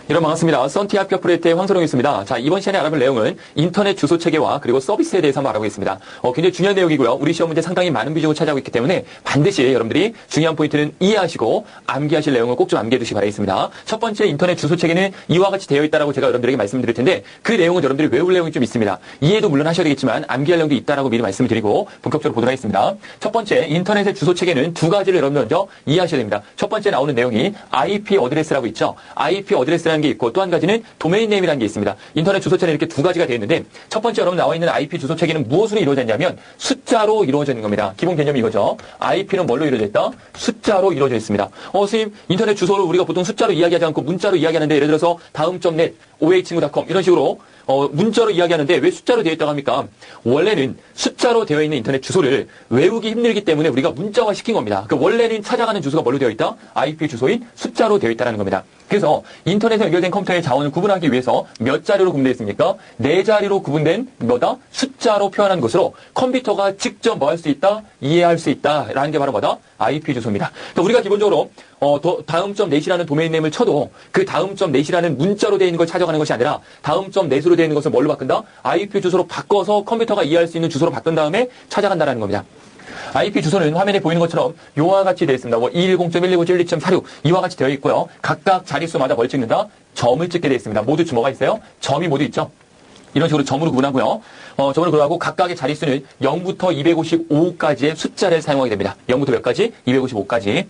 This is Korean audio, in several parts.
여러분 반갑습니다. 썬티 합격 프로젝트의 황선홍이었습니다. 자, 이번 시간에 알아볼 내용은 인터넷 주소 체계와 그리고 서비스에 대해서 한번 알아보겠습니다. 굉장히 중요한 내용이고요. 우리 시험 문제 상당히 많은 비중을 차지하고 있기 때문에 반드시 여러분들이 중요한 포인트는 이해하시고 암기하실 내용을 꼭 좀 암기해 두시기 바라겠습니다. 첫 번째 인터넷 주소 체계는 이와 같이 되어 있다라고 제가 여러분들에게 말씀드릴 텐데 그 내용은 여러분들이 외울 내용이 좀 있습니다. 이해도 물론 하셔야 되겠지만 암기할 내용도 있다라고 미리 말씀을 드리고 본격적으로 보도록 하겠습니다. 첫 번째 인터넷의 주소 체계는 두 가지를 여러분 먼저 이해하셔야 됩니다. 첫 번째 나오는 내용이 IP 어드레스라고 있죠. IP 어드레스라는 게 있고 또 한 가지는 도메인 네임이라는 게 있습니다. 인터넷 주소체는 이렇게 두 가지가 되어 있는데 첫 번째 여러분 나와 있는 IP 주소 체계는 무엇으로 이루어져 있냐면 숫자로 이루어져 있는 겁니다. 기본 개념이 이거죠. IP는 뭘로 이루어져 있다? 숫자로 이루어져 있습니다. 선생님 인터넷 주소를 우리가 보통 숫자로 이야기하지 않고 문자로 이야기하는데 예를 들어서 다음.net, oh친구.com 이런 식으로 문자로 이야기하는데 왜 숫자로 되어 있다고 합니까? 원래는 숫자로 되어 있는 인터넷 주소를 외우기 힘들기 때문에 우리가 문자화 시킨 겁니다. 원래는 찾아가는 주소가 뭘로 되어 있다? IP 주소인 숫자로 되어 있다는 겁니다. 그래서 인터넷에 연결된 컴퓨터의 자원을 구분하기 위해서 몇 자리로 구분되어 있습니까? 4자리로 구분된 뭐다? 숫자로 표현한 것으로 컴퓨터가 직접 뭐 할 수 있다? 이해할 수 있다라는 게 바로 뭐다? IP 주소입니다. 우리가 기본적으로 다음.net이라는 도메인 네임을 쳐도 그 다음.net이라는 문자로 되어 있는 걸 찾아가는 것이 아니라 다음.net으로 되어 있는 것을 뭘로 바꾼다? IP 주소로 바꿔서 컴퓨터가 이해할 수 있는 주소로 바꾼 다음에 찾아간다는 겁니다. IP 주소는 화면에 보이는 것처럼 이와 같이 되어 있습니다. 210.119.126.46 이와 같이 되어 있고요. 각각 자릿수마다 뭘 찍는다? 점을 찍게 되어 있습니다. 모두 뭐가 있어요? 점이 모두 있죠. 이런 식으로 점으로 구분하고요. 점으로 구분하고 각각의 자릿수는 0부터 255까지의 숫자를 사용하게 됩니다. 0부터 몇 가지? 255까지.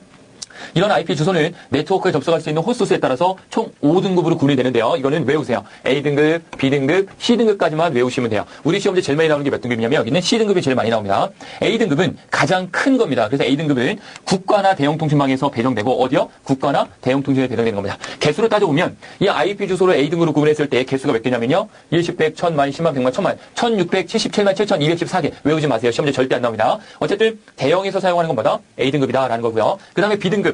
이런 IP 주소는 네트워크에 접속할 수 있는 호스트 수에 따라서 총 5등급으로 구분이 되는데요. 이거는 외우세요. A등급, B등급, C등급까지만 외우시면 돼요. 우리 시험제 제일 많이 나오는 게 몇 등급이냐면 여기는 C등급이 제일 많이 나옵니다. A등급은 가장 큰 겁니다. 그래서 A등급은 국가나 대형통신망에서 배정되고 어디요? 국가나 대형통신에 배정되는 겁니다. 개수로 따져보면 이 IP 주소를 A등급으로 구분했을 때 개수가 몇 개냐면요. 1, 10, 100, 1000만, 10만, 100만, 1000만, 1677만 7214개. 외우지 마세요. 시험제 절대 안 나옵니다. 어쨌든 대형에서 사용하는 건 뭐다? A등급이다라는 거고요. 그 다음에 B등급은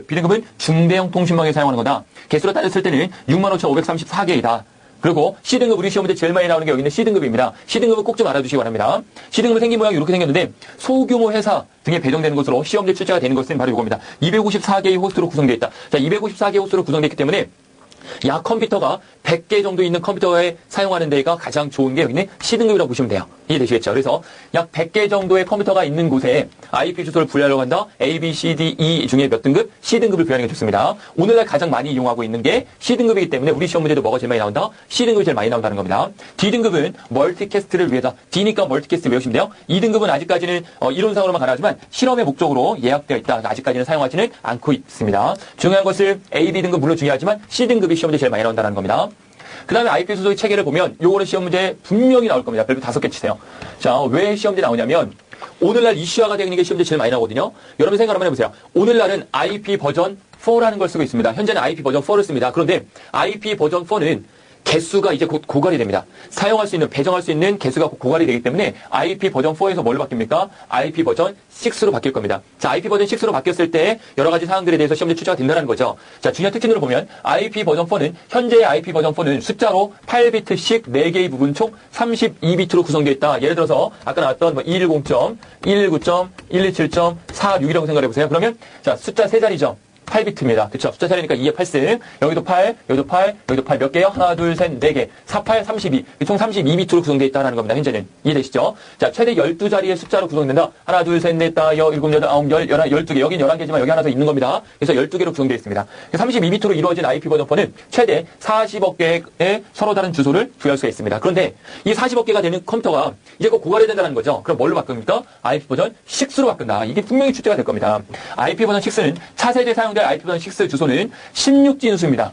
중대형 통신망에 사용하는 거다. 개수로 따졌을 때는 65,534개이다. 그리고 C등급, 우리 시험문제 제일 많이 나오는 게 여기 있는 C등급입니다. C등급은 꼭 좀 알아두시기 바랍니다. C등급은 생긴 모양이 이렇게 생겼는데 소규모 회사 등에 배정되는 것으로 시험제 출제가 되는 것은 바로 이겁니다. 254개의 호스트로 구성되어 있다. 자, 254개의 호스트로 구성되어 있기 때문에 약 컴퓨터가 100개 정도 있는 컴퓨터에 사용하는 데가 가장 좋은 게 여기는 C등급이라고 보시면 돼요. 이해되시겠죠? 그래서 약 100개 정도의 컴퓨터가 있는 곳에 IP 주소를 부여하려고 한다. A, B, C, D, E 중에 몇 등급? C등급을 부여하는 게 좋습니다. 오늘날 가장 많이 이용하고 있는 게 C등급이기 때문에 우리 시험 문제도 뭐가 제일 많이 나온다? C등급이 제일 많이 나온다는 겁니다. D등급은 멀티캐스트를 위해서 D니까 멀티캐스트 외우시면 돼요. E등급은 아직까지는 이론상으로만 가능하지만 실험의 목적으로 예약되어 있다. 아직까지는 사용하지는 않고 있습니다. 중요한 것을 A, B등급 물론 중요하지만 C등급이 시험 문제 제일 많이 나온다는 겁니다. 그 다음에 IP 주소의 체계를 보면 요거는 시험 문제 분명히 나올 겁니다. 별표 5개 치세요. 자, 왜 시험제 나오냐면 오늘날 이슈화가 되는 게 시험제 제일 많이 나오거든요. 여러분 생각 한번 해보세요. 오늘날은 IP 버전 4라는 걸 쓰고 있습니다. 현재는 IP 버전 4를 씁니다. 그런데 IP 버전 4는 개수가 이제 곧 고갈이 됩니다. 사용할 수 있는, 배정할 수 있는 개수가 곧 고갈이 되기 때문에 IP 버전 4에서 뭘로 바뀝니까? IP 버전 6로 바뀔 겁니다. 자, IP 버전 6로 바뀌었을 때 여러 가지 사항들에 대해서 시험제 출제가 된다는 거죠. 자, 중요한 특징으로 보면 IP 버전 4는 현재의 IP 버전 4는 숫자로 8비트씩 4개의 부분 총 32비트로 구성되어 있다. 예를 들어서 아까 나왔던 210.119.127.46이라고 생각해 보세요. 그러면 자, 숫자 3자리죠. 8비트입니다. 그쵸? 숫자 차례니까 2에 8승. 여기도 8, 여기도 8, 여기도 8. 몇 개요? 하나, 둘, 셋, 4개. 4, 8, 32. 총 32비트로 구성되어 있다는 겁니다. 현재는. 이해되시죠? 자, 최대 12자리의 숫자로 구성된다. 하나, 둘, 셋, 넷, 다, 여, 일곱, 여덟, 아홉, 열, 12개. 여긴 11개지만 여기 하나 더 있는 겁니다. 그래서 12개로 구성되어 있습니다. 32비트로 이루어진 IP 버전 4는 최대 40억 개의 서로 다른 주소를 부여할 수가 있습니다. 그런데 이 40억 개가 되는 컴퓨터가 이제 곧 고갈이 된다는 거죠. 그럼 뭘로 바꿉니까? IP 버전 6로 바꾼다. 이게 분명히 출제가 될 겁니다. IP 버전 6는 차세대 사용될 IP 버전 6 주소는 16진수입니다.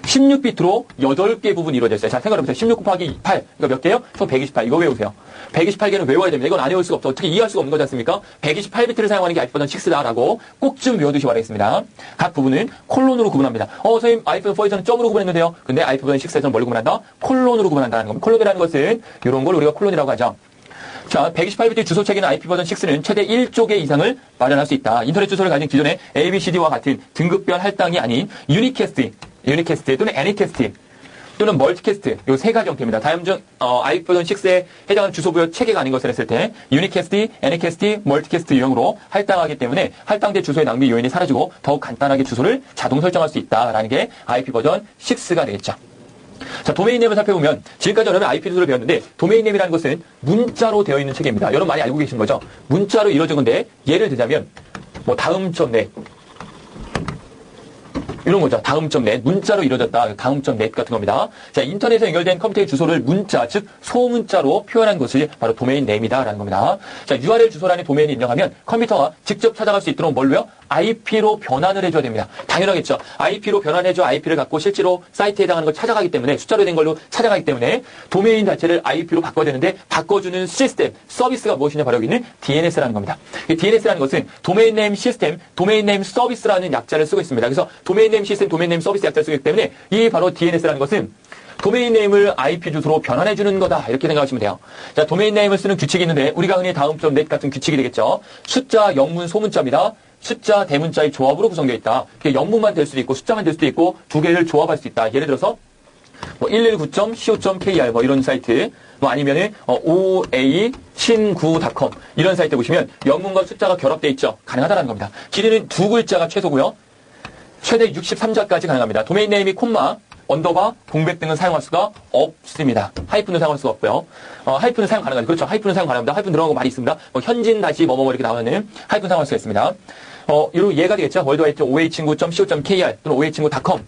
16비트로 8개 부분이 이루어져 있어요. 자, 생각해보세요. 16 곱하기 8. 이거 몇 개요? 총 128. 이거 외우세요. 128개는 외워야 됩니다. 이건 안 외울 수가 없어. 어떻게 이해할 수가 없는 거지 않습니까? 128비트를 사용하는 게 IP 버전 6다라고 꼭 좀 외워두시기 바라겠습니다. 각 부분은 콜론으로 구분합니다. 선생님, IP 버전 4에서는 점으로 구분했는데요. 근데 IP 버전 6에서는 뭘로 구분한다? 콜론으로 구분한다는 겁니다. 콜론이라는 것은 이런 걸 우리가 콜론이라고 하죠. 자, 128비트 주소 체계는 IP 버전 6는 최대 1조 개 이상을 마련할 수 있다. 인터넷 주소를 가진 기존의 ABCD와 같은 등급별 할당이 아닌 유니캐스트 또는 애니캐스트 또는 멀티캐스트 요 세 가지 형태입니다. 다음 중 IP 버전 6에 해당하는 주소부여 체계가 아닌 것을 했을 때 유니캐스트, 애니캐스트, 멀티캐스트 유형으로 할당하기 때문에 할당된 주소의 낭비 요인이 사라지고 더욱 간단하게 주소를 자동 설정할 수 있다라는 게 IP 버전 6가 되겠죠. 자, 도메인 네임을 살펴보면 지금까지 여러분 IP 주소를 배웠는데 도메인 네임이라는 것은 문자로 되어 있는 체계입니다. 여러분 많이 알고 계신 거죠? 문자로 이루어진 건데 예를 들자면 뭐 다음.net 이런 거죠. 다음.net 문자로 이루어졌다. 다음.net 같은 겁니다. 자, 인터넷에 연결된 컴퓨터의 주소를 문자, 즉 소문자로 표현한 것이 바로 도메인 네임이다라는 겁니다. 자, URL 주소란에 도메인을 입력하면 컴퓨터가 직접 찾아갈 수 있도록 뭘로요? IP로 변환을 해줘야 됩니다. 당연하겠죠. IP로 변환해줘 IP를 갖고 실제로 사이트에 해당하는 걸 찾아가기 때문에 숫자로 된 걸로 찾아가기 때문에 도메인 자체를 IP로 바꿔야 되는데 바꿔주는 시스템, 서비스가 무엇이냐 바로 여기 있는 DNS라는 겁니다. DNS라는 것은 도메인 네임 시스템, 도메인 네임 서비스라는 약자를 쓰고 있습니다. 그래서 도메인 네임 시스템, 도메인 네임 서비스 약자를 쓰기 때문에 이 바로 DNS라는 것은 도메인 네임을 IP 주소로 변환해주는 거다. 이렇게 생각하시면 돼요. 자, 도메인 네임을 쓰는 규칙이 있는데 우리가 흔히 다음.net 같은 규칙이 되겠죠. 숫자, 영문, 소문자입니다. 숫자, 대문자의 조합으로 구성되어 있다. 그게 영문만 될 수도 있고 숫자만 될 수도 있고 두 개를 조합할 수 있다. 예를 들어서 뭐 119.co.kr 뭐 이런 사이트 뭐 아니면은 oa 친구.com 이런 사이트 보시면 영문과 숫자가 결합되어 있죠. 가능하다는 겁니다. 길이는 두 글자가 최소고요. 최대 63자까지 가능합니다. 도메인 네임이 콤마, 언더바, 공백 등은 사용할 수가 없습니다. 하이픈은 사용할 수가 없고요. 하이픈은 사용 가능하죠. 그렇죠. 하이픈은 사용 가능합니다. 하이픈 들어간 거 많이 있습니다. 뭐 현진 다시 뭐뭐뭐 이렇게 나오는 하이픈 사용할 수가 있습니다. 이런 예가 되겠죠. 월드와이드 oa친구.co.kr 또는 oa친구.com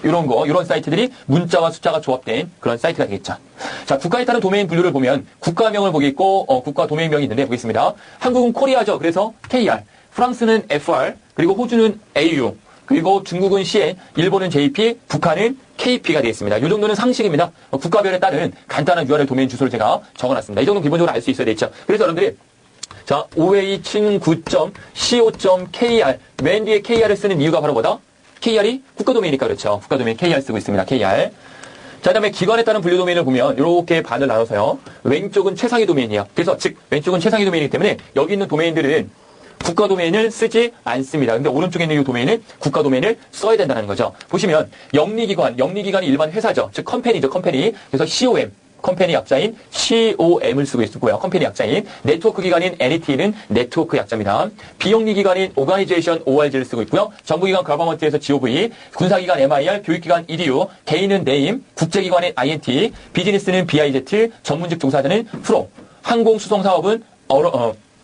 이런 거, 이런 사이트들이 문자와 숫자가 조합된 그런 사이트가 되겠죠. 자, 국가에 따른 도메인 분류를 보면 국가명을 보겠고, 국가 도메인명이 있는데 보겠습니다. 한국은 코리아죠. 그래서 KR, 프랑스는 FR, 그리고 호주는 AU, 그리고 중국은 CN, 일본은 JP, 북한은 KP가 되겠습니다. 이 정도는 상식입니다. 국가별에 따른 간단한 URL 도메인 주소를 제가 적어놨습니다. 이 정도 기본적으로 알 수 있어야 되겠죠. 그래서 여러분들이 자, oa친구.co.kr 맨 뒤에 KR을 쓰는 이유가 바로 뭐다? KR이 국가 도메인이니까 그렇죠. 국가 도메인 KR 쓰고 있습니다. KR. 자, 그다음에 기관에 따른 분류 도메인을 보면 이렇게 반을 나눠서요. 왼쪽은 최상위 도메인이에요. 그래서 즉 왼쪽은 최상위 도메인이기 때문에 여기 있는 도메인들은 국가 도메인을 쓰지 않습니다. 근데 오른쪽에 있는 이 도메인은 국가 도메인을 써야 된다는 거죠. 보시면 영리기관이 일반 회사죠. 즉 컴퍼니죠. 컴퍼니. 그래서 COM. 컴퍼니 약자인 COM을 쓰고 있고요. 컴퍼니 약자인 네트워크 기관인 NET는 네트워크 약자입니다. 비영리 기관인 Organization ORG를 쓰고 있고요. 정부기관 Government에서 GOV, 군사기관 MIR, 교육기관 EDU, 개인은 NAME, 국제기관인 INT, 비즈니스는 BIZ, 전문직 종사자는 프로, 항공수송사업은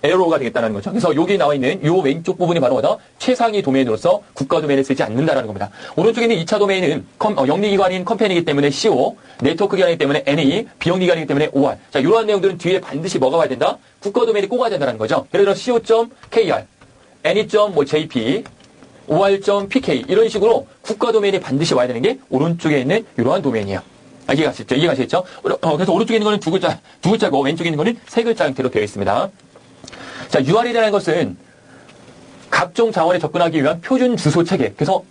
에어로가 되겠다는 거죠. 그래서 여기 나와 있는 요 왼쪽 부분이 바로 뭐다? 최상위 도메인으로서 국가 도메인을 쓰지 않는다라는 겁니다. 오른쪽에 있는 2차 도메인은 영리기관인 컴퍼니이기 때문에 CO, 네트워크 기관이기 때문에 NE, 비영리기관이기 때문에 OR. 자, 이러한 내용들은 뒤에 반드시 뭐가 와야 된다? 국가 도메인이 꼭 와야 된다는 거죠. 예를 들어 CO.kr, NE.jp, OR.pk 이런 식으로 국가 도메인이 반드시 와야 되는 게 오른쪽에 있는 이러한 도메인이에요. 이해가시겠죠? 그래서 오른쪽에 있는 거는 두 글자고 왼쪽에 있는 거는 세 글자 형태로 되어 있습니다. 자, URL이라는 것은 각종 자원에 접근하기 위한 표준 주소 체계. 그래서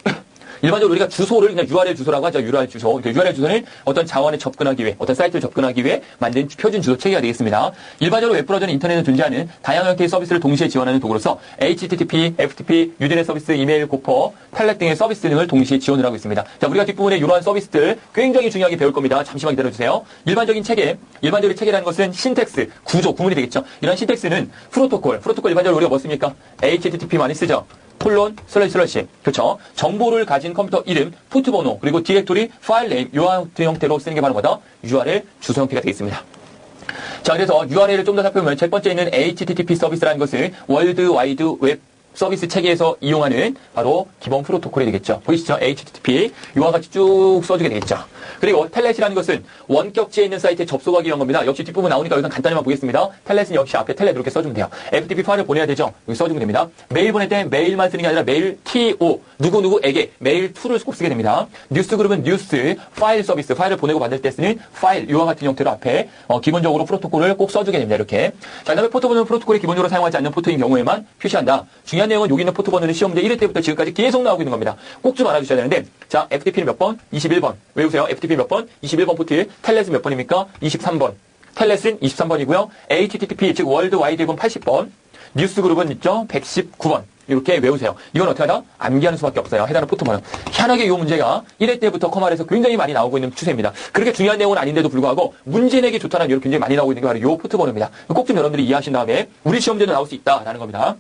일반적으로 우리가 주소를 그냥 URL 주소라고 하죠. URL 주소. URL 주소는 어떤 자원에 접근하기 위해, 어떤 사이트를 접근하기 위해 만든 표준 주소 체계가 되겠습니다. 일반적으로 웹브라우저는 인터넷에 존재하는 다양한 형태의 서비스를 동시에 지원하는 도구로서 HTTP, FTP, 유대넷 서비스, 이메일, 고퍼, 텔넷 등의 서비스 등을 동시에 지원을 하고 있습니다. 자, 우리가 뒷부분에 이러한 서비스들 굉장히 중요하게 배울 겁니다. 잠시만 기다려주세요. 일반적인 체계라는 것은 신텍스, 구조, 구문이 되겠죠. 이런 신텍스는 프로토콜 일반적으로 우리가 뭐 씁니까? HTTP 많이 쓰죠. 콜론, 슬래시. 그렇죠. 정보를 가진 컴퓨터 이름, 포트 번호, 그리고 디렉토리, 파일 네임, 요한 형태로 쓰는 게 바로 뭐다? URL 주소 형태가 되겠습니다. 자, 그래서 URL을 좀 더 살펴보면 첫 번째 있는 HTTP 서비스라는 것은 월드 와이드 웹 서비스 체계에서 이용하는 바로 기본 프로토콜이 되겠죠. 보이시죠? HTTP. 이와 같이 쭉 써주게 되겠죠. 그리고 텔넷이라는 것은 원격지에 있는 사이트에 접속하기 위한 겁니다. 역시 뒷부분 나오니까 여기서 간단히만 보겠습니다. 텔넷은 역시 앞에 텔넷 이렇게 써주면 돼요. FTP 파일을 보내야 되죠. 여기 써주면 됩니다. 메일 보낼 때 메일만 쓰는 게 아니라 메일 TO, 누구누구에게 메일 to를 꼭 쓰게 됩니다. 뉴스 그룹은 뉴스, 파일 서비스, 파일을 보내고 받을 때 쓰는 파일, 이와 같은 형태로 앞에 기본적으로 프로토콜을 꼭 써주게 됩니다. 이렇게. 자, 그 다음에 포트 번호는 프로토콜이 기본적으로 사용하지 않는 포트인 경우에만 표시한다. 중요한 내용은 여기 있는 포트 번호는 시험 문제 1회 때부터 지금까지 계속 나오고 있는 겁니다. 꼭 좀 알아주셔야 되는데, 자, FTP는 몇 번? 21번. 외우세요. FTP 몇 번? 21번 포트. 텔넷은 몇 번입니까? 23번. 텔넷은 23번이고요. HTTP, 즉 월드 와이드 웹은 80번. 뉴스 그룹은 있죠? 119번. 이렇게 외우세요. 이건 어떻게 하다? 암기하는 수밖에 없어요. 해당하는 포트번호. 희한하게 이 문제가 1회 때부터 컴활에서 굉장히 많이 나오고 있는 추세입니다. 그렇게 중요한 내용은 아닌데도 불구하고 문제 내기 좋다는 이유로 굉장히 많이 나오고 있는 게 바로 이 포트번호입니다. 꼭 좀 여러분들이 이해하신 다음에 우리 시험제도 나올 수 있다라는 겁니다.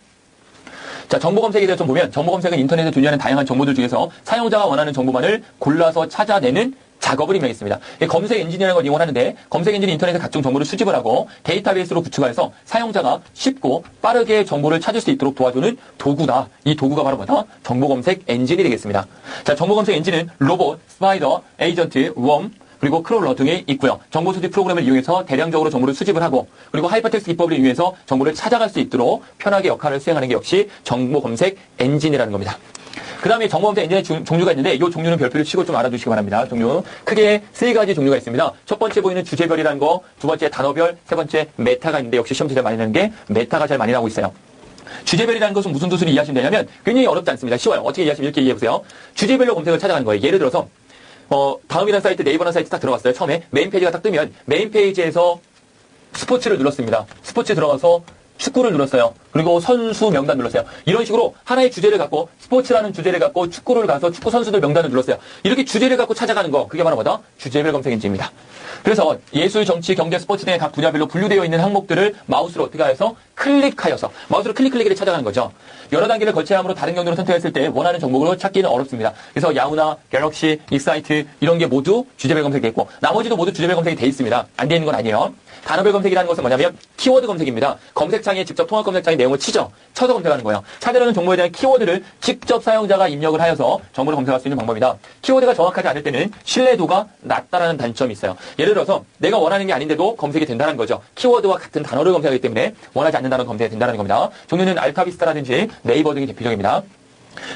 자, 정보 검색에 대해서 좀 보면 정보 검색은 인터넷에 존재하는 다양한 정보들 중에서 사용자가 원하는 정보만을 골라서 찾아내는 작업을 의미하겠습니다. 검색 엔진이라는 걸 이용하는데 검색 엔진이 인터넷에 각종 정보를 수집을 하고 데이터베이스로 구축해서 사용자가 쉽고 빠르게 정보를 찾을 수 있도록 도와주는 도구다. 이 도구가 바로 뭐다? 정보 검색 엔진이 되겠습니다. 자, 정보 검색 엔진은 로봇, 스파이더, 에이전트, 웜, 그리고 크롤러 등이 있고요. 정보 수집 프로그램을 이용해서 대량적으로 정보를 수집을 하고 그리고 하이퍼텍스트 기법을 이용해서 정보를 찾아갈 수 있도록 편하게 역할을 수행하는 게 역시 정보 검색 엔진이라는 겁니다. 그 다음에 정보 검색 엔진의 종류가 있는데 이 종류는 별표를 치고 좀 알아두시기 바랍니다. 종류 크게 3가지 종류가 있습니다. 첫 번째 보이는 주제별이라는 거, 두 번째 단어별, 세 번째 메타가 있는데 역시 시험지 잘 많이 나는 게 메타가 잘 많이 나오고 있어요. 주제별이라는 것은 무슨 뜻으로 이해하시면 되냐면 굉장히 어렵지 않습니다. 쉬워요. 어떻게 이해하시면 이렇게 이해해보세요. 주제별로 검색을 찾아가는 거예요. 예를 들어서 다음이라는 사이트, 네이버라는 사이트 딱 들어갔어요. 처음에 메인 페이지가 딱 뜨면 메인 페이지에서 스포츠를 눌렀습니다. 스포츠 들어가서 축구를 눌렀어요. 그리고 선수 명단 눌렀어요. 이런 식으로 하나의 주제를 갖고 스포츠라는 주제를 갖고 축구를 가서 축구 선수들 명단을 눌렀어요. 이렇게 주제를 갖고 찾아가는 거 그게 바로 뭐다? 주제별 검색 엔진입니다. 그래서 예술, 정치, 경제, 스포츠 등의 각 분야별로 분류되어 있는 항목들을 마우스로 어떻게 해서 클릭하여서 마우스로 클릭을 찾아가는 거죠. 여러 단계를 거쳐야 함으로 다른 경로를 선택했을 때 원하는 정보를 찾기는 어렵습니다. 그래서 야후나 갤럭시, 익사이트 이런 게 모두 주제별 검색이 있고 나머지도 모두 주제별 검색이 돼 있습니다. 안 돼 있는 건 아니에요. 단어별 검색이라는 것은 뭐냐면 키워드 검색입니다. 검색창에 직접 통합 검색창에 내용을 쳐서 검색하는 거예요. 찾으려는 정보에 대한 키워드를 직접 사용자가 입력을 하여서 정보를 검색할 수 있는 방법이다. 키워드가 정확하지 않을 때는 신뢰도가 낮다라는 단점이 있어요. 예를 들어서 내가 원하는 게 아닌데도 검색이 된다는 거죠. 키워드와 같은 단어를 검색하기 때문에 원하지 않는 단어는 검색이 된다는 겁니다. 종류는 알파비스타라든지 네이버 등이 대표적입니다.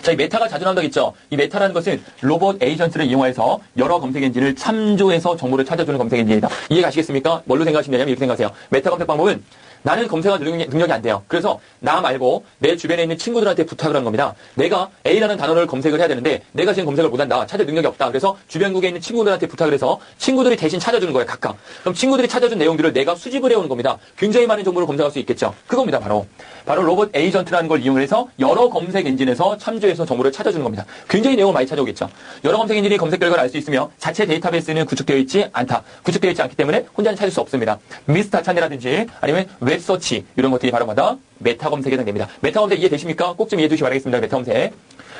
자, 이 메타가 자주 나온다고 했죠. 이 메타라는 것은 로봇 에이전트를 이용해서 여러 검색 엔진을 참조해서 정보를 찾아주는 검색 엔진이다. 이해 가시겠습니까? 뭘로 생각하시면 되냐면 이렇게 생각하세요. 메타 검색 방법은 나는 검색할 능력이 안 돼요. 그래서 나 말고 내 주변에 있는 친구들한테 부탁을 하는 겁니다. 내가 A라는 단어를 검색을 해야 되는데 내가 지금 검색을 못한다. 찾을 능력이 없다. 그래서 주변국에 있는 친구들한테 부탁을 해서 친구들이 대신 찾아주는 거예요. 각각. 그럼 친구들이 찾아준 내용들을 내가 수집을 해오는 겁니다. 굉장히 많은 정보를 검색할 수 있겠죠. 그겁니다. 바로 로봇 에이전트라는 걸 이용해서 여러 검색 엔진에서 참조해서 정보를 찾아주는 겁니다. 굉장히 내용을 많이 찾아오겠죠. 여러 검색 엔진이 검색 결과를 알 수 있으며 자체 데이터베이스는 구축되어 있지 않다. 구축되어 있지 않기 때문에 혼자는 찾을 수 없습니다. 미스터 찬이라든지 아니면 웹서치 이런 것들이 바로 뭐다? 메타 검색에 해당됩니다. 메타 검색 이해되십니까? 꼭 좀 이해해 주시기 바라겠습니다. 메타 검색.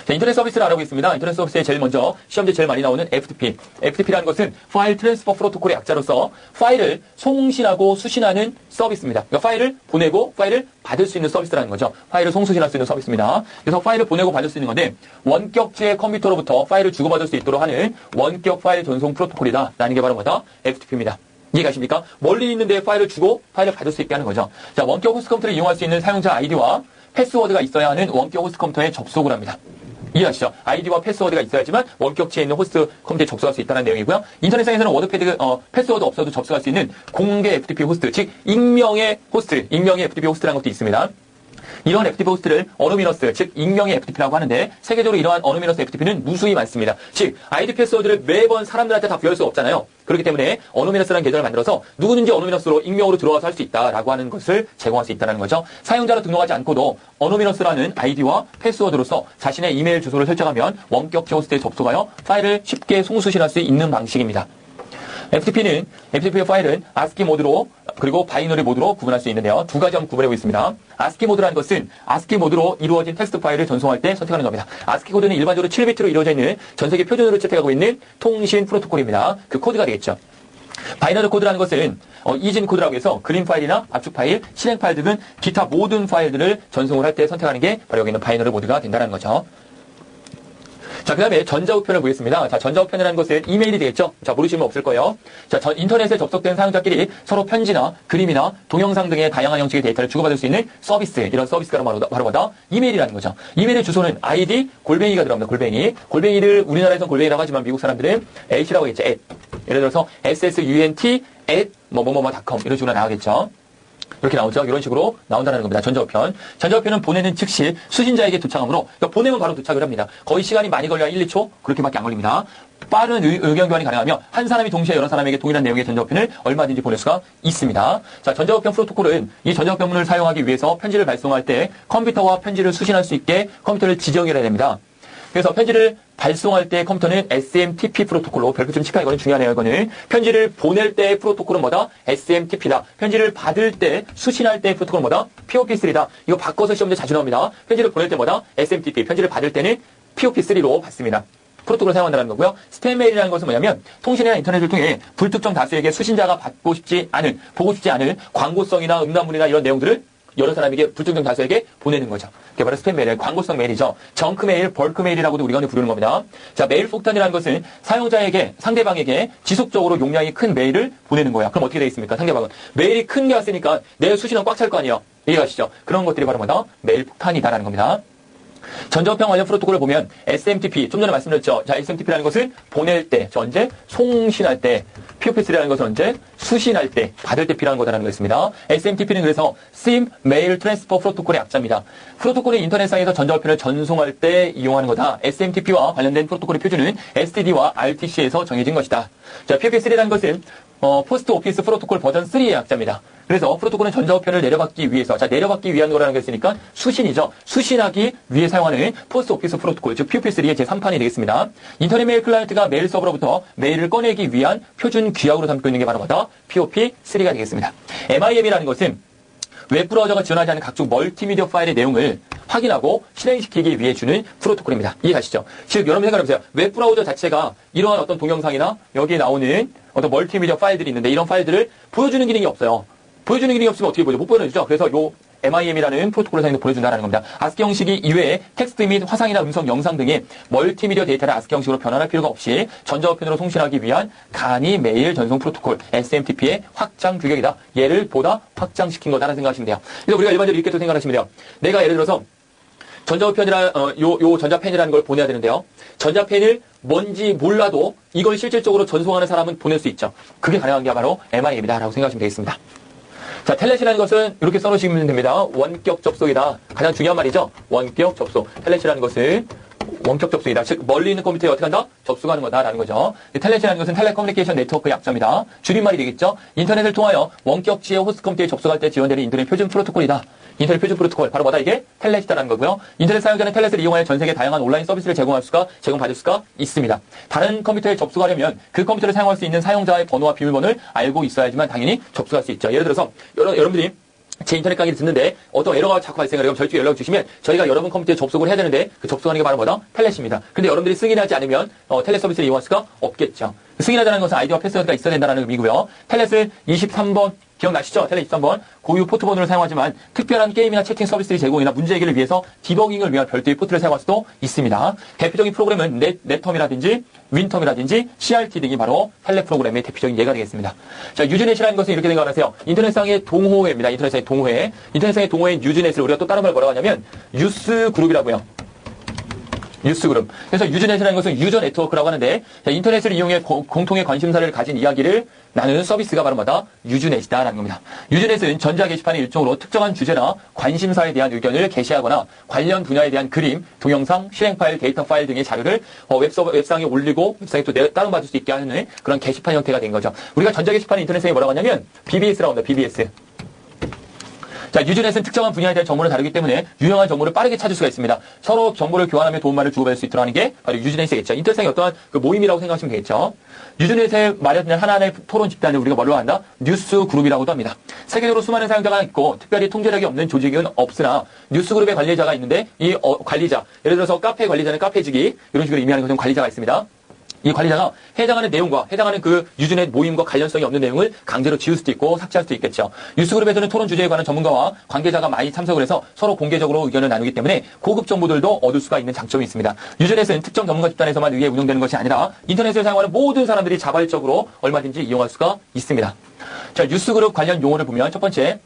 자, 인터넷 서비스를 알아보겠습니다. 인터넷 서비스에 제일 먼저 시험지에 제일 많이 나오는 FTP. FTP라는 것은 파일 트랜스퍼 프로토콜의 약자로서 파일을 송신하고 수신하는 서비스입니다. 그러니까 파일을 보내고 파일을 받을 수 있는 서비스라는 거죠. 파일을 송수신할 수 있는 서비스입니다. 그래서 파일을 보내고 받을 수 있는 건데 원격제 컴퓨터로부터 파일을 주고받을 수 있도록 하는 원격 파일 전송 프로토콜이다. 라는 게 바로 뭐다? FTP입니다. 이해가십니까? 멀리 있는데 파일을 주고 파일을 받을 수 있게 하는 거죠. 자, 원격 호스트 컴퓨터를 이용할 수 있는 사용자 아이디와 패스워드가 있어야 하는 원격 호스트 컴퓨터에 접속을 합니다. 이해하시죠? 아이디와 패스워드가 있어야지만 원격지에 있는 호스트 컴퓨터에 접속할 수 있다는 내용이고요. 인터넷상에서는 워드패드 패스워드 없어도 접속할 수 있는 공개 FTP 호스트, 즉 익명의 호스트, 익명의 FTP 호스트라는 것도 있습니다. 이런 FTP 호스트를 어노미너스, 즉 익명의 FTP라고 하는데 세계적으로 이러한 어노미너스 FTP는 무수히 많습니다. 즉 아이디 패스워드를 매번 사람들한테 다 부여할 수 없잖아요. 그렇기 때문에 어노미너스라는 계정을 만들어서 누구든지 어노미너스로 익명으로 들어와서 할 수 있다라고 하는 것을 제공할 수 있다는 거죠. 사용자로 등록하지 않고도 어노미너스라는 아이디와 패스워드로서 자신의 이메일 주소를 설정하면 원격 호스트에 접속하여 파일을 쉽게 송수신할 수 있는 방식입니다. FTP 파일은 ASCII 모드로 그리고 바이너리 모드로 구분할 수 있는데요. 두 가지 한번 구분하고 있습니다. ASCII 모드라는 것은 ASCII 모드로 이루어진 텍스트 파일을 전송할 때 선택하는 겁니다. ASCII 코드는 일반적으로 7비트로 이루어져 있는 전 세계 표준으로 채택하고 있는 통신 프로토콜입니다. 그 코드가 되겠죠. 바이너리 코드라는 것은 이진 코드라고 해서 그림 파일이나 압축 파일, 실행 파일 등은 기타 모든 파일들을 전송을 할 때 선택하는 게 바로 여기 있는 바이너리 모드가 된다는 거죠. 자, 그 다음에 전자우편을 보겠습니다. 자, 전자우편이라는 것은 이메일이 되겠죠? 자, 모르시는 분 없을 거예요. 자, 인터넷에 접속된 사용자끼리 서로 편지나 그림이나 동영상 등의 다양한 형식의 데이터를 주고받을 수 있는 서비스, 이런 서비스가 바로 뭐다? 이메일이라는 거죠. 이메일의 주소는 ID, 골뱅이가 들어갑니다. 골뱅이를 우리나라에서는 골뱅이라고 하지만 미국 사람들은 at라고 하겠죠. at. 예를 들어서 ssunt@뭐뭐뭐뭐.com 이런 식으로 나가겠죠. 이렇게 나오죠. 이런 식으로 나온다는 겁니다. 전자우편. 전자우편은 보내는 즉시 수신자에게 도착하므로 그러니까 보내면 바로 도착을 합니다. 거의 시간이 많이 걸려야 1, 2초 그렇게밖에 안 걸립니다. 빠른 의견 교환이 가능하며 한 사람이 동시에 여러 사람에게 동일한 내용의 전자우편을 얼마든지 보낼 수가 있습니다. 자, 전자우편 프로토콜은 이 전자우편을 사용하기 위해서 편지를 발송할 때 컴퓨터와 편지를 수신할 수 있게 컴퓨터를 지정해야 됩니다. 그래서 편지를 발송할 때 컴퓨터는 SMTP 프로토콜로 별표 좀 칠까? 이거는 중요하네요. 이거는 편지를 보낼 때 프로토콜은 뭐다? SMTP다. 편지를 받을 때 수신할 때 프로토콜은 뭐다? POP3다. 이거 바꿔서 시험제 자주 나옵니다. 편지를 보낼 때 뭐다? SMTP. 편지를 받을 때는 POP3로 받습니다. 프로토콜을 사용한다는 거고요. 스팸 메일이라는 것은 뭐냐면 통신이나 인터넷을 통해 불특정 다수에게 수신자가 받고 싶지 않은, 보고 싶지 않은 광고성이나 음란물이나 이런 내용들을 여러 사람에게 불특정 다수에게 보내는 거죠. 그게 바로 스팸 메일, 광고성 메일이죠. 정크 메일, 벌크 메일이라고도 우리가 부르는 겁니다. 자, 메일 폭탄이라는 것은 사용자에게, 상대방에게 지속적으로 용량이 큰 메일을 보내는 거야. 그럼 어떻게 되어 있습니까? 상대방은 메일이 큰 게 왔으니까 내 수신은 꽉 찰 거 아니에요. 이해가시죠? 그런 것들이 바로 뭐다? 메일 폭탄이다라는 겁니다. 전자우편 관련 프로토콜을 보면 SMTP, 좀 전에 말씀드렸죠. 자, SMTP라는 것을 보낼 때, 언제? 송신할 때. POP3라는 것은 언제? 수신할 때, 받을 때 필요한 거다라는 것입니다. SMTP는 그래서 SIM Mail Transfer 프로토콜의 약자입니다. 프로토콜은 인터넷상에서 전자우편을 전송할 때 이용하는 거다. SMTP와 관련된 프로토콜의 표준은 STD와 RTC에서 정해진 것이다. 자, POP3라는 것은 포스트 오피스 프로토콜 버전 3의 약자입니다. 그래서 프로토콜은 전자우편을 내려받기 위해서, 자, 내려받기 위한 거라는 게 있으니까 수신이죠. 수신하기 위해 사용하는 포스트 오피스 프로토콜, 즉 POP3의 제3판이 되겠습니다. 인터넷 메일 클라이언트가 메일 서버로부터 메일을 꺼내기 위한 표준 규약으로 삼고 있는 게 바로 뭐다? POP3가 되겠습니다. MIM이라는 것은 웹브라우저가 지원하지 않는 각종 멀티미디어 파일의 내용을 확인하고 실행시키기 위해 주는 프로토콜입니다. 이해가시죠? 즉, 여러분 생각해보세요. 웹브라우저 자체가 이러한 어떤 동영상이나 여기에 나오는 어떤 멀티미디어 파일들이 있는데 이런 파일들을 보여주는 기능이 없어요. 보여주는 기능이 없으면 어떻게 보여줘? 못 보여주죠. 그래서 요 MIM이라는 프로토콜을 사용해서 보여준다는 겁니다. ASCII 형식이 이외에 텍스트 및 화상이나 음성, 영상 등의 멀티미디어 데이터를 ASCII 형식으로 변환할 필요가 없이 전자우편으로 송신하기 위한 간이 메일 전송 프로토콜 SMTP의 확장 규격이다. 얘를 보다 확장시킨 거다라는 생각하시면 돼요. 그래서 우리가 일반적으로 이렇게 또 생각하시면 돼요. 내가 예를 들어서 전자우편이라 요 전자펜이라는 걸 보내야 되는데요. 전자펜을 뭔지 몰라도 이걸 실질적으로 전송하는 사람은 보낼 수 있죠. 그게 가능한 게 바로 MIM이다라고 생각하시면 되겠습니다. 자, 텔넷이라는 것은 이렇게 써놓으시면 됩니다. 원격 접속이다. 가장 중요한 말이죠. 원격 접속. 텔넷이라는 것은 원격 접속이다. 즉, 멀리 있는 컴퓨터에 어떻게 한다? 접속하는 거다라는 거죠. 텔넷이라는 것은 텔레커뮤니케이션 네트워크 약자입니다. 줄임말이 되겠죠. 인터넷을 통하여 원격지의 호스트 컴퓨터에 접속할 때 지원되는 인터넷 표준 프로토콜이다. 인터넷 표준 프로토콜. 바로 뭐다? 이게 텔넷이다라는 거고요. 인터넷 사용자는 텔넷을 이용하여 전 세계 다양한 온라인 서비스를 제공받을 수가 있습니다. 다른 컴퓨터에 접속하려면 그 컴퓨터를 사용할 수 있는 사용자의 번호와 비밀번호를 알고 있어야지만 당연히 접속할 수 있죠. 예를 들어서 여러분들이 제 인터넷 강의를 듣는데 어떤 에러가 자꾸 발생을 해요. 저희 쪽에 연락을 주시면 저희가 여러분 컴퓨터에 접속을 해야 되는데 그 접속하는 게 바로 뭐다? 텔넷입니다. 근데 여러분들이 승인하지 않으면 텔넷 서비스를 이용할 수가 없겠죠. 승인하자는 것은 아이디와 패스워드가 있어야 된다는 의미고요. 텔넷을 23번 기억나시죠? 텔넷 23번 고유 포트번호를 사용하지만 특별한 게임이나 채팅 서비스의 제공이나 문제 해결을 위해서 디버깅을 위한 별도의 포트를 사용할 수도 있습니다. 대표적인 프로그램은 넷텀이라든지 윈텀이라든지 CRT 등이 바로 텔넷 프로그램의 대표적인 예가 되겠습니다. 자, 유즈넷이라는 것은 이렇게 생각하세요. 인터넷상의 동호회입니다. 인터넷상의 동호회. 인터넷상의 동호회인 유즈넷을 우리가 또 다른 말 뭐라고 하냐면 뉴스그룹이라고요. 뉴스그룹. 그래서 유즈넷이라는 것은 유저 네트워크라고 하는데 자, 인터넷을 이용해 공통의 관심사를 가진 이야기를 나누는 서비스가 바로 뭐다? 유즈넷이다라는 겁니다. 유즈넷은 전자 게시판의 일종으로 특정한 주제나 관심사에 대한 의견을 게시하거나 관련 분야에 대한 그림, 동영상, 실행 파일, 데이터 파일 등의 자료를 웹상에 올리고 웹상에 또 다운받을 수 있게 하는 그런 게시판 형태가 된 거죠. 우리가 전자 게시판을 인터넷상에 뭐라고 하냐면 BBS라고 합니다. BBS. 자, 유즈넷은 특정한 분야에 대한 정보를 다루기 때문에 유용한 정보를 빠르게 찾을 수가 있습니다. 서로 정보를 교환하며 도움말을 주고받을 수 있도록 하는 게 바로 유즈넷이겠죠. 인터넷상의 어떠한 그 모임이라고 생각하시면 되겠죠. 유즈넷에 마련된 하나하나의 토론 집단을 우리가 뭐라고 한다? 뉴스 그룹이라고도 합니다. 세계적으로 수많은 사용자가 있고 특별히 통제력이 없는 조직은 없으나 뉴스 그룹의 관리자가 있는데 이 관리자, 예를 들어서 카페 관리자는 카페지기 이런 식으로 의미하는 것은 관리자가 있습니다. 이 관리자가 해당하는 내용과 해당하는 그 유즈넷 모임과 관련성이 없는 내용을 강제로 지울 수도 있고 삭제할 수도 있겠죠. 뉴스그룹에서는 토론 주제에 관한 전문가와 관계자가 많이 참석을 해서 서로 공개적으로 의견을 나누기 때문에 고급 정보들도 얻을 수가 있는 장점이 있습니다. 유즈넷은 특정 전문가 집단에서만 의해 운영되는 것이 아니라 인터넷을 사용하는 모든 사람들이 자발적으로 얼마든지 이용할 수가 있습니다. 자, 뉴스그룹 관련 용어를 보면 첫 번째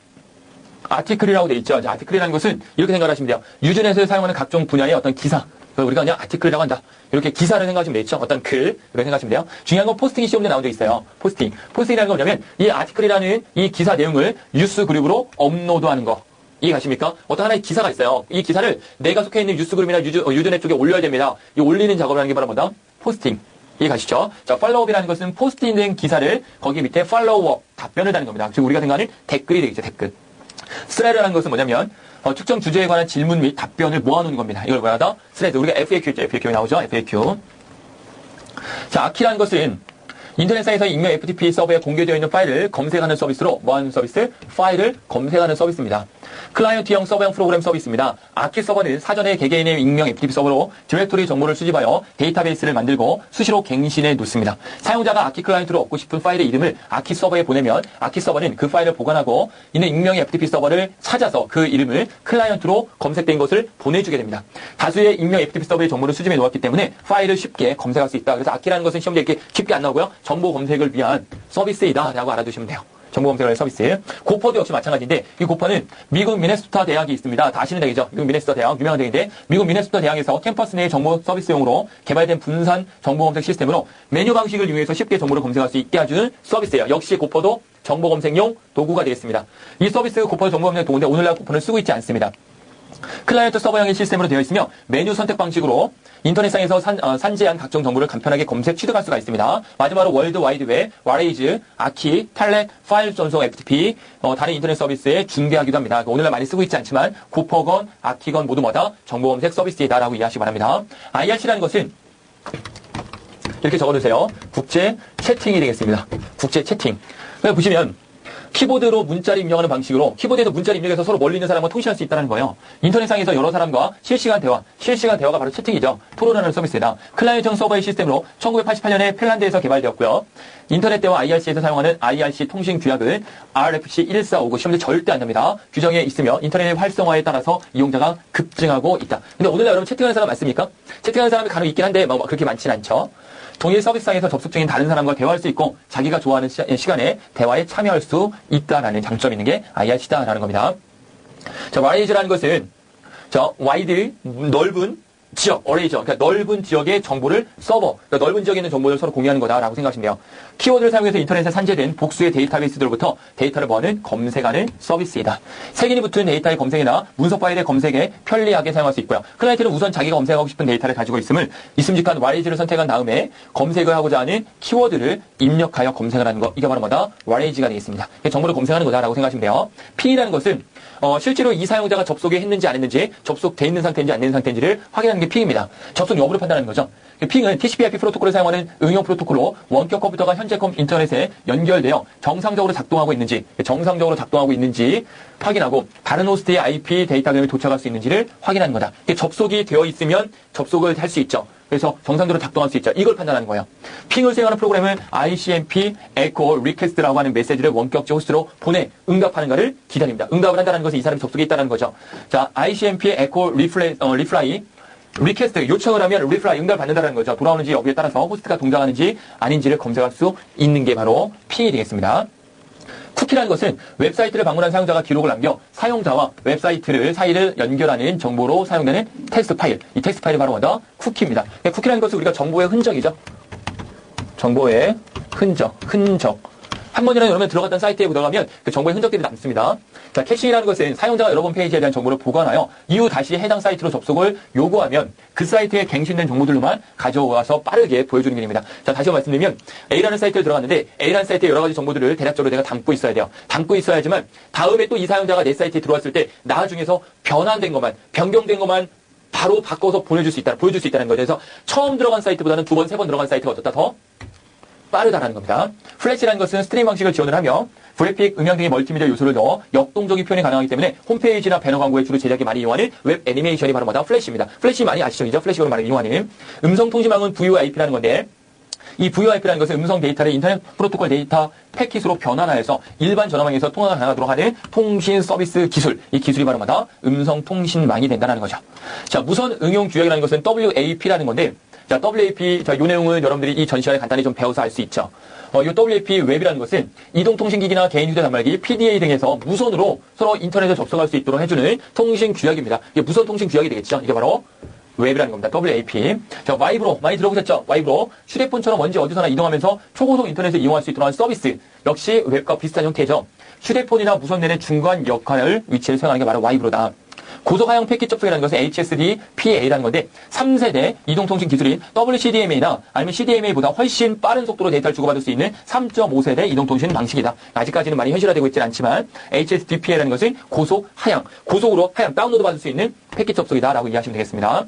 아티클이라고 되어 있죠. 자, 아티클이라는 것은 이렇게 생각하시면 돼요. 유즈넷을 사용하는 각종 분야의 어떤 기사, 우리가 그냥 아티클이라고 한다. 이렇게 기사를 생각하시면 되겠죠. 어떤 글, 이렇게 생각하시면 돼요. 중요한 건 포스팅이 시험에 나온 적 있어요. 포스팅. 포스팅이라는 건 뭐냐면 이 아티클이라는 이 기사 내용을 뉴스 그룹으로 업로드하는 거. 이해 가십니까? 어떤 하나의 기사가 있어요. 이 기사를 내가 속해 있는 뉴스그룹이나 유즈넷 쪽에 올려야 됩니다. 이 올리는 작업을 하는 게 바로 뭐다? 포스팅. 이해 가시죠? 자, 팔로우업이라는 것은 포스트된 기사를 거기 밑에 팔로우업, 답변을 다는 겁니다. 지금 우리가 생각하는 댓글이 되겠죠, 댓글. 스레드라는 것은 뭐냐면, 특정 주제에 관한 질문 및 답변을 모아놓는 겁니다. 이걸 뭐라다? 스레드. 우리가 FAQ 있죠? FAQ 나오죠? FAQ. 자, 아키라는 것은 인터넷상에서 익명 FTP 서버에 공개되어 있는 파일을 검색하는 서비스로 뭐하는 서비스? 파일을 검색하는 서비스입니다. 클라이언트형 서버형 프로그램 서비스입니다. 아키 서버는 사전에 개개인의 익명 FTP 서버로 디렉토리 정보를 수집하여 데이터베이스를 만들고 수시로 갱신해 놓습니다. 사용자가 아키 클라이언트로 얻고 싶은 파일의 이름을 아키 서버에 보내면 아키 서버는 그 파일을 보관하고 있는 익명의 FTP 서버를 찾아서 그 이름을 클라이언트로 검색된 것을 보내주게 됩니다. 다수의 익명 FTP 서버의 정보를 수집해 놓았기 때문에 파일을 쉽게 검색할 수 있다. 그래서 아키라는 것은 시험지에 이렇게 깊게 안 나오고요. 정보 검색을 위한 서비스이다 라고 알아두시면 돼요. 정보 검색을 하는 서비스. 고퍼도 역시 마찬가지인데 이 고퍼는 미국 미네소타 대학이 있습니다. 다 아시는 대학이죠. 미국 미네소타 대학 유명한 대학인데 미국 미네소타 대학에서 캠퍼스 내 정보 서비스용으로 개발된 분산 정보 검색 시스템으로 메뉴 방식을 이용해서 쉽게 정보를 검색할 수 있게 해주는 서비스예요. 역시 고퍼도 정보 검색용 도구가 되겠습니다. 이 서비스 고퍼 정보 검색 도구인데 오늘날 고퍼는 쓰고 있지 않습니다. 클라이언트 서버형의 시스템으로 되어 있으며 메뉴 선택 방식으로 인터넷상에서 산재한 각종 정보를 간편하게 검색, 취득할 수가 있습니다. 마지막으로 월드 와이드 웹, 와레이즈, 아키, 탈렛, 파일 전송 FTP, 다른 인터넷 서비스에 중개하기도 합니다. 오늘날 많이 쓰고 있지 않지만 고퍼건, 아키건 모두 뭐다? 정보 검색 서비스이다라고 이해하시기 바랍니다. IRC라는 것은 이렇게 적어두세요. 국제 채팅이 되겠습니다. 국제 채팅. 보시면 키보드로 문자를 입력하는 방식으로 키보드에서 문자를 입력해서 서로 멀리 있는 사람과 통신할 수 있다는 거예요. 인터넷상에서 여러 사람과 실시간 대화가 바로 채팅이죠. 토론하는 서비스이다. 클라이언트형 서버의 시스템으로 1988년에 핀란드에서 개발되었고요. 인터넷 대화 IRC에서 사용하는 IRC 통신 규약은 RFC 1459 시험에 절대 안 됩니다. 규정에 있으며 인터넷의 활성화에 따라서 이용자가 급증하고 있다. 근데 오늘날 여러분 채팅하는 사람 많습니까? 채팅하는 사람이 간혹 있긴 한데 뭐 그렇게 많지는 않죠. 동일 서비스상에서 접속 중인 다른 사람과 대화할 수 있고 자기가 좋아하는 시간에 대화에 참여할 수 있다라는 장점이 있는 게 IRC다라는 겁니다. 자, 와레이즈라는 것은 와이드, 넓은 지역, 어레이저, 그러니까 넓은 지역의 정보를 그러니까 넓은 지역에 있는 정보를 서로 공유하는 거다라고 생각하시면 돼요. 키워드를 사용해서 인터넷에 산재된 복수의 데이터베이스들로부터 데이터를 모아는 검색하는 서비스이다. 색인이 붙은 데이터의 검색이나 문서 파일의 검색에 편리하게 사용할 수 있고요. 클라이언트는 우선 자기가 검색하고 싶은 데이터를 가지고 있음을 있음직한 와레이즈를 선택한 다음에 검색을 하고자 하는 키워드를 입력하여 검색을 하는 거. 이게 바로 뭐다? 와레이즈가 되겠습니다. 정보를 검색하는 거다라고 생각하시면 돼요. 핑이라는 것은 실제로 이 사용자가 접속이 했는지 안 했는지, 접속돼 있는 상태인지 안 되는 상태인지를 확인하는 게 핑입니다. 접속 여부를 판단하는 거죠. 핑은 TCP/IP 프로토콜을 사용하는 응용 프로토콜로 원격 컴퓨터가 현재 인터넷에 연결되어 정상적으로 작동하고 있는지 확인하고 다른 호스트의 IP 데이터를 도착할 수 있는지를 확인하는 거다. 접속이 되어 있으면 접속을 할 수 있죠. 그래서 정상적으로 작동할 수 있죠. 이걸 판단하는 거예요. 핑을 수행하는 프로그램을 ICMP Echo Request라고 하는 메시지를 원격지 호스트로 보내 응답하는가를 기다립니다. 응답을 한다는 것은 이 사람이 접속에 있다는 거죠. 자, ICMP Echo Reply 리퀘스트 요청을 하면 리플라이 응답을 받는다는 거죠. 돌아오는지 여기에 따라서 호스트가 동작하는지 아닌지를 검색할 수 있는 게 바로 핑이 되겠습니다. 쿠키라는 것은 웹사이트를 방문한 사용자가 기록을 남겨 사용자와 사이를 연결하는 정보로 사용되는 텍스트 파일. 이 텍스트 파일이 바로 뭐다? 쿠키입니다. 쿠키라는 것은 우리가 정보의 흔적이죠. 정보의 흔적. 한 번이라도 여러분 들어갔던 사이트에 들어가면 그 정보의 흔적들이 남습니다. 자, 캐싱이라는 것은 사용자가 여러 번 페이지에 대한 정보를 보관하여 이후 다시 해당 사이트로 접속을 요구하면 그 사이트에 갱신된 정보들로만 가져와서 빠르게 보여주는 기능입니다. 자, 다시 한번 말씀드리면 A라는 사이트에 들어갔는데 A라는 사이트에 여러 가지 정보들을 대략적으로 내가 담고 있어야 돼요. 담고 있어야지만 다음에 또 이 사용자가 내 사이트에 들어왔을 때 나중에서 변경된 것만 바로 바꿔서 보여줄 수 있다는 거죠. 그래서 처음 들어간 사이트보다는 2번, 3번 들어간 사이트가 어떻다 더 빠르다라는 겁니다. 플래시라는 것은 스트림 방식을 지원을 하며 그래픽, 음향 등의 멀티미디어 요소를 넣어 역동적인 표현이 가능하기 때문에 홈페이지나 배너 광고에 주로 제작이 많이 이용하는 웹 애니메이션이 바로 뭐다? 플래시입니다. 플래시 많이 아시죠? 이죠? 플래시로 많이 이용하는 음성통신망은 VoIP라는 건데 이 VoIP라는 것은 음성 데이터를 인터넷 프로토콜 데이터 패킷으로 변환하여서 일반 전화망에서 통화가 가능하도록 하는 통신 서비스 기술. 이 기술이 바로 뭐다? 음성통신망이 된다는 거죠. 자, 무선 응용 규약이라는 것은 WAP라는 건데 자, WAP, 이 내용은 여러분들이 이 전 시간에 간단히 좀 배워서 알 수 있죠. 이 WAP 웹이라는 것은 이동통신기기나 개인 휴대단말기, PDA 등에서 무선으로 서로 인터넷에 접속할 수 있도록 해주는 통신 규약입니다. 이게 무선 통신 규약이 되겠죠. 이게 바로 웹이라는 겁니다. WAP. 자, 와이브로 많이 들어보셨죠? 와이브로 휴대폰처럼 언제 어디서나 이동하면서 초고속 인터넷을 이용할 수 있도록 하는 서비스. 역시 웹과 비슷한 형태죠. 휴대폰이나 무선 넷의 중간 역할을 위치를 수행하는 게 바로 와이브로다. 고속 하향 패킷 접속이라는 것은 HSDPA라는 건데 3세대 이동통신 기술인 WCDMA나 아니면 CDMA보다 훨씬 빠른 속도로 데이터를 주고받을 수 있는 3.5세대 이동통신 방식이다. 아직까지는 많이 현실화되고 있지는 않지만 HSDPA라는 것은 고속 하향, 고속으로 하향 다운로드 받을 수 있는 패킷 접속이다라고 이해하시면 되겠습니다.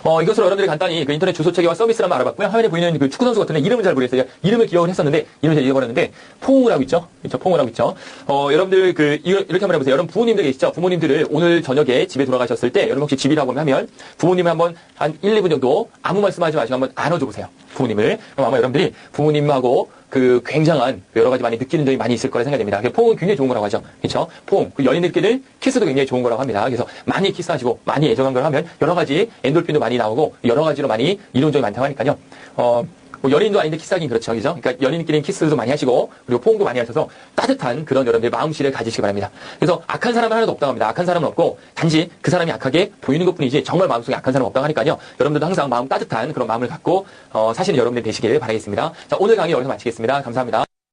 이것으로 여러분들이 간단히 그 인터넷 주소 체계와 서비스를 한번 알아봤고요. 화면에 보이는 그 축구 선수 같은 이름을 잘 모르겠어요. 이름을 기억을 했었는데 이름을 잘 잊어버렸는데 포옹을 하고 있죠. 그렇죠? 포옹을 하고 있죠. 여러분들 이렇게 한번 해보세요. 여러분 부모님들 계시죠? 부모님들을 오늘 저녁에 집에 돌아가셨을 때 여러분 혹시 집이라고 하면 부모님을 한번 한 1, 2분 정도 아무 말씀하지 마시고 한번 안아줘 보세요. 부모님을. 그럼 아마 여러분들이 부모님하고 그 굉장한 여러 가지 많이 느끼는 점이 많이 있을 거라 생각됩니다. 포옹은 굉장히 좋은 거라고 하죠. 그렇죠? 포옹. 그 연인들끼리 키스도 굉장히 좋은 거라고 합니다. 그래서 많이 키스하시고 많이 애정한 걸 하면 여러 가지 엔돌핀도 많이 나오고 여러 가지로 많이 이론적이 많다고 하니까요. 뭐 연인도 아닌데 키스하긴 그렇죠. 그죠? 그러니까 연인끼리는 키스도 많이 하시고 그리고 포옹도 많이 하셔서 따뜻한 그런 여러분들의 마음씨를 가지시기 바랍니다. 그래서 악한 사람은 하나도 없다고 합니다. 악한 사람은 없고 단지 그 사람이 악하게 보이는 것뿐이지 정말 마음속에 악한 사람은 없다고 하니까요. 여러분들도 항상 마음 따뜻한 그런 마음을 갖고 사시는 여러분들 되시길 바라겠습니다. 자, 오늘 강의 여기서 마치겠습니다. 감사합니다.